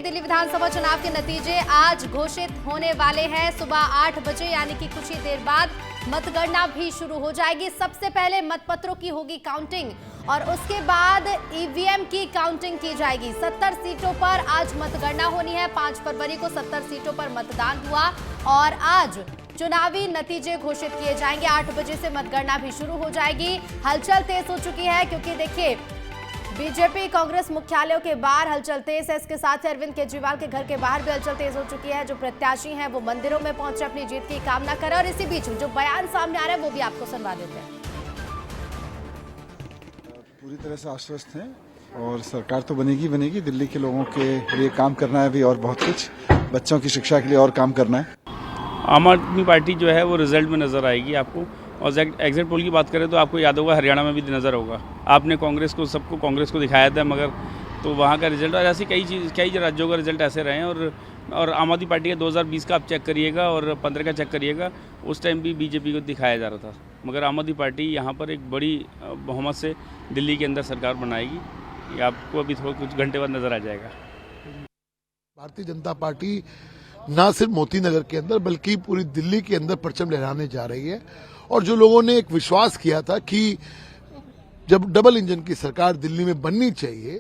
दिल्ली विधानसभा चुनाव के नतीजे आज घोषित होने वाले हैं। सुबह 8 बजे यानी कि कुछ ही देर बाद मतगणना भी शुरू हो जाएगी। सबसे पहले मतपत्रों की होगी काउंटिंग और उसके बाद ईवीएम की काउंटिंग की जाएगी। 70 सीटों पर आज मतगणना होनी है। 5 फरवरी को 70 सीटों पर मतदान हुआ और आज चुनावी नतीजे घोषित किए जाएंगे। 8 बजे से मतगणना भी शुरू हो जाएगी। हलचल तेज हो चुकी है क्योंकि देखिए बीजेपी कांग्रेस मुख्यालयों के बाहर हलचल तेज है। इसके साथ ही अरविंद केजरीवाल के घर के बाहर भी हलचल तेज हो चुकी है। जो प्रत्याशी हैं वो मंदिरों में पहुंचे अपनी जीत की कामना करें और इसी बीच जो बयान सामने आ रहा है वो भी आपको सुनवा देते हैं। पूरी तरह से आश्वस्त हैं और सरकार तो बनेगी। दिल्ली के लोगों के लिए काम करना है अभी और बहुत कुछ, बच्चों की शिक्षा के लिए और काम करना है। आम आदमी पार्टी जो है वो रिजल्ट में नज़र आएगी आपको। और एग्जिट पोल की बात करें तो आपको याद होगा हरियाणा में भी नज़र होगा। आपने सबको कांग्रेस को दिखाया था, मगर तो वहाँ का रिजल्ट और ऐसी कई राज्यों का रिजल्ट ऐसे रहे हैं। और आम आदमी पार्टी का 2020 का आप चेक करिएगा और 15 का चेक करिएगा, उस टाइम भी बीजेपी को दिखाया जा रहा था। मगर आम आदमी पार्टी यहाँ पर एक बड़ी बहुमत से दिल्ली के अंदर सरकार बनाएगी। ये आपको अभी थोड़ा कुछ घंटे बाद नज़र आ जाएगा। भारतीय जनता पार्टी ना सिर्फ मोती नगर के अंदर बल्कि पूरी दिल्ली के अंदर परचम लहराने जा रही है। और जो लोगों ने एक विश्वास किया था कि जब डबल इंजन की सरकार दिल्ली में बननी चाहिए,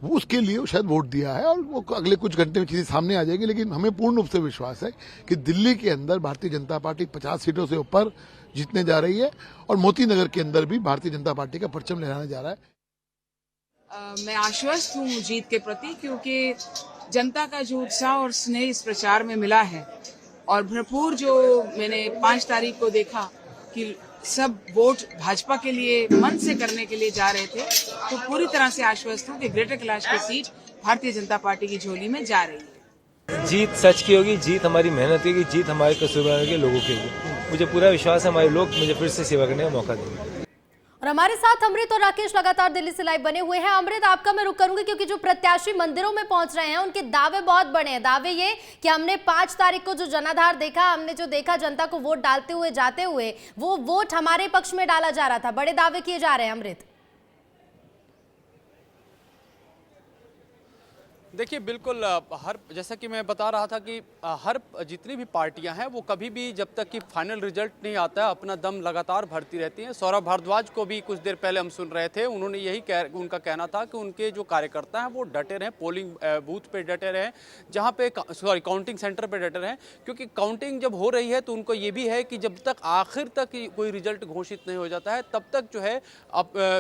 वो उसके लिए शायद वोट दिया है और वो अगले कुछ घंटे में चीजें सामने आ जाएगी। लेकिन हमें पूर्ण रूप से विश्वास है कि दिल्ली के अंदर भारतीय जनता पार्टी 50 सीटों से ऊपर जीतने जा रही है और मोती नगर के अंदर भी भारतीय जनता पार्टी का परचम लहराने जा रहा है। मैं आश्वस्त हूँ जीत के प्रति, क्योंकि जनता का जो उत्साह और स्नेह इस प्रचार में मिला है और भरपूर जो मैंने 5 तारीख को देखा कि सब वोट भाजपा के लिए मन से करने के लिए जा रहे थे, तो पूरी तरह से आश्वस्त हूँ कि ग्रेटर कैलाश की सीट भारतीय जनता पार्टी की झोली में जा रही है। जीत सच की होगी, जीत हमारी मेहनत की, जीत हमारे कसूरवार के लोगों की होगी। मुझे पूरा विश्वास है हमारे लोग मुझे फिर से सेवा करने का मौका देंगे। और हमारे साथ अमृत और राकेश लगातार दिल्ली से लाइव बने हुए हैं। अमृत, आपका मैं रुक करूंगी क्योंकि जो प्रत्याशी मंदिरों में पहुंच रहे हैं उनके दावे बहुत बड़े हैं। दावे ये कि हमने 5 तारीख को जो जनाधार देखा, हमने जो देखा जनता को वोट डालते हुए जाते हुए, वो वोट हमारे पक्ष में डाला जा रहा था। बड़े दावे किए जा रहे हैं अमृत। देखिए बिल्कुल, जैसा कि मैं बता रहा था कि हर जितनी भी पार्टियां हैं वो कभी भी जब तक कि फाइनल रिजल्ट नहीं आता है अपना दम लगातार भरती रहती हैं। सौरभ भारद्वाज को भी कुछ देर पहले हम सुन रहे थे, उन्होंने उनका कहना था कि उनके जो कार्यकर्ता हैं वो डटे रहें, पोलिंग बूथ पे डटे रहें, जहाँ पे काउंटिंग सेंटर पे डटे रहें, क्योंकि काउंटिंग जब हो रही है तो उनको ये भी है कि जब तक आखिर तक कोई रिजल्ट घोषित नहीं हो जाता है तब तक जो है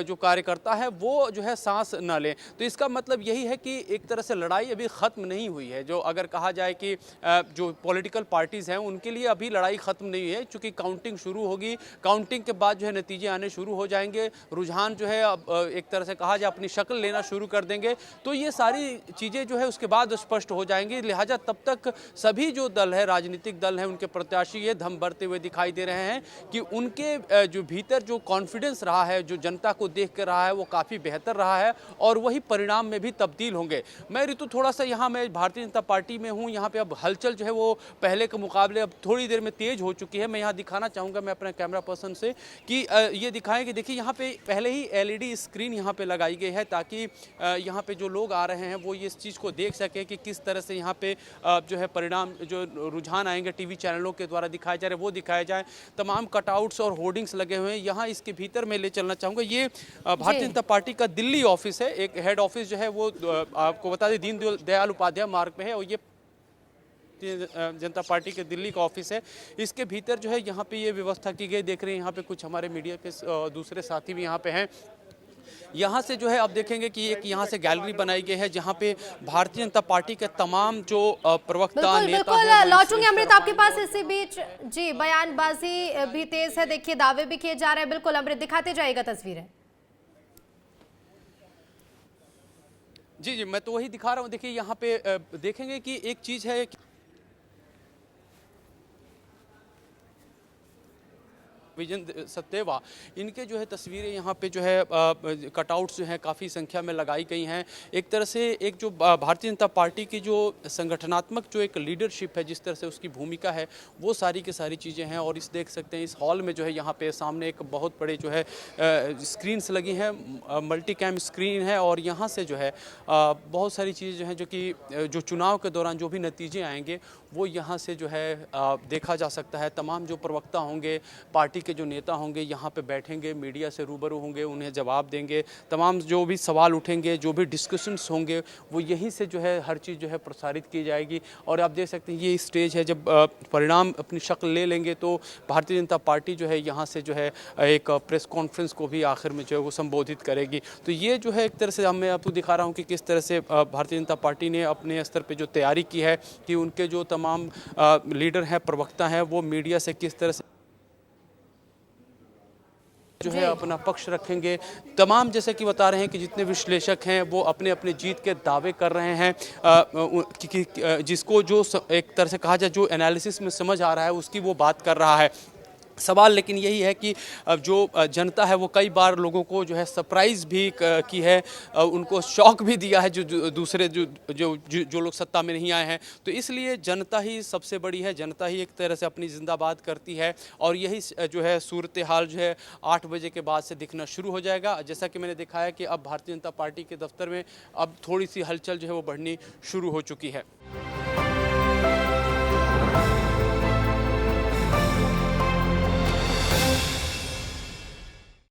जो कार्यकर्ता है वो जो है सांस न लें। तो इसका मतलब यही है कि एक तरह से लड़ाई अभी ख़त्म नहीं हुई है। जो अगर कहा जाए कि जो पॉलिटिकल पार्टीज़ हैं उनके लिए अभी लड़ाई ख़त्म नहीं हुई है, क्योंकि काउंटिंग शुरू होगी। काउंटिंग के बाद जो है नतीजे आने शुरू हो जाएंगे, रुझान जो है अब एक तरह से कहा जाए अपनी शक्ल लेना शुरू कर देंगे। तो ये सारी चीज़ें जो है उसके बाद स्पष्ट हो जाएंगी। लिहाजा तब तक सभी जो दल है, राजनीतिक दल हैं, उनके प्रत्याशी ये दम भरते हुए दिखाई दे रहे हैं कि उनके जो भीतर जो कॉन्फिडेंस रहा है, जो जनता को देख कर रहा है, वो काफ़ी बेहतर रहा है और वही परिणाम में भी तब्दील होंगे। मैं ऋतु थोड़ा सा यहाँ मैं भारतीय जनता पार्टी में हूँ, यहाँ पे अब हलचल जो है वो पहले के मुकाबले अब थोड़ी देर में तेज हो चुकी है। मैं यहाँ दिखाना चाहूँगा मैं अपने कैमरा पर्सन से कि ये दिखाएं कि देखिए यहाँ पे पहले ही एलईडी स्क्रीन यहाँ पे लगाई गई है ताकि यहाँ पे जो लोग आ रहे हैं वो ये इस चीज़ को देख सकें कि किस तरह से यहाँ पे जो है परिणाम जो रुझान आएंगे टीवी चैनलों के द्वारा दिखाए जा रहे वो दिखाए जाए। तमाम कटआउट्स और होर्डिंग्स लगे हुए हैं। यहाँ इसके भीतर मैं ले चलना चाहूँगा, ये भारतीय जनता पार्टी का दिल्ली ऑफिस है। एक हेड ऑफिस जो है वो आपको बता दें दीन दयाल उपाध्याय मार्ग में है और ये जनता पार्टी के दिल्ली का ऑफिस है। इसके भीतर जो है यहाँ पे ये व्यवस्था की गई। देख रहे हैं यहाँ पे कुछ हमारे मीडिया के दूसरे साथी भी यहाँ पे हैं। यहाँ से जो है आप देखेंगे कि एक यहाँ से गैलरी बनाई गई है जहाँ पे भारतीय जनता पार्टी के तमाम जो प्रवक्ता नेता हैं। लौटूंगे अमृत आपके पास इसी बीच। जी, बयानबाजी भी तेज है, देखिए दावे भी किए जा रहे हैं। बिल्कुल अमृत, दिखाते जाएगा तस्वीरें। जी, मैं तो वही दिखा रहा हूँ। देखिए यहाँ पे देखेंगे कि एक चीज़ है कि विजय सचदेवा, इनके जो है तस्वीरें यहाँ पे जो है कटआउट्स जो हैं काफ़ी संख्या में लगाई गई हैं। एक तरह से एक जो भारतीय जनता पार्टी की जो संगठनात्मक जो एक लीडरशिप है, जिस तरह से उसकी भूमिका है, वो सारी की सारी चीज़ें हैं। और इस देख सकते हैं इस हॉल में जो है यहाँ पे सामने एक बहुत बड़े जो है स्क्रीन्स लगी हैं, मल्टी कैम स्क्रीन है। और यहाँ से जो है बहुत सारी चीज़ें जो हैं जो कि जो चुनाव के दौरान जो भी नतीजे आएंगे वो यहाँ से जो है देखा जा सकता है। तमाम जो प्रवक्ता होंगे, पार्टी के जो नेता होंगे यहाँ पे बैठेंगे, मीडिया से रूबरू होंगे, उन्हें जवाब देंगे। तमाम जो भी सवाल उठेंगे, जो भी डिस्कशंस होंगे, वो यहीं से जो है हर चीज़ जो है प्रसारित की जाएगी। और आप देख सकते हैं ये स्टेज है, जब परिणाम अपनी शक्ल ले लेंगे तो भारतीय जनता पार्टी जो है यहाँ से जो है एक प्रेस कॉन्फ्रेंस को भी आखिर में जो है वो संबोधित करेगी। तो ये जो है एक तरह से मैं आपको दिखा रहा हूँ कि किस तरह से भारतीय जनता पार्टी ने अपने स्तर पर जो तैयारी की है कि उनके जो तमाम लीडर हैं, प्रवक्ता हैं, वो मीडिया से किस तरह से जो है अपना पक्ष रखेंगे। तमाम जैसे कि बता रहे हैं कि जितने विश्लेषक हैं वो अपने अपने जीत के दावे कर रहे हैं, जिसको जो एक तरह से कहा जाए जो एनालिसिस में समझ आ रहा है उसकी वो बात कर रहा है। सवाल लेकिन यही है कि जो जनता है वो कई बार लोगों को जो है सरप्राइज़ भी की है, उनको शॉक भी दिया है जो दूसरे जो लोग सत्ता में नहीं आए हैं। तो इसलिए जनता ही सबसे बड़ी है, जनता ही एक तरह से अपनी जिंदाबाद करती है। और यही जो है सूरत हाल जो है 8 बजे के बाद से दिखना शुरू हो जाएगा। जैसा कि मैंने दिखाया कि अब भारतीय जनता पार्टी के दफ्तर में अब थोड़ी सी हलचल जो है वो बढ़नी शुरू हो चुकी है।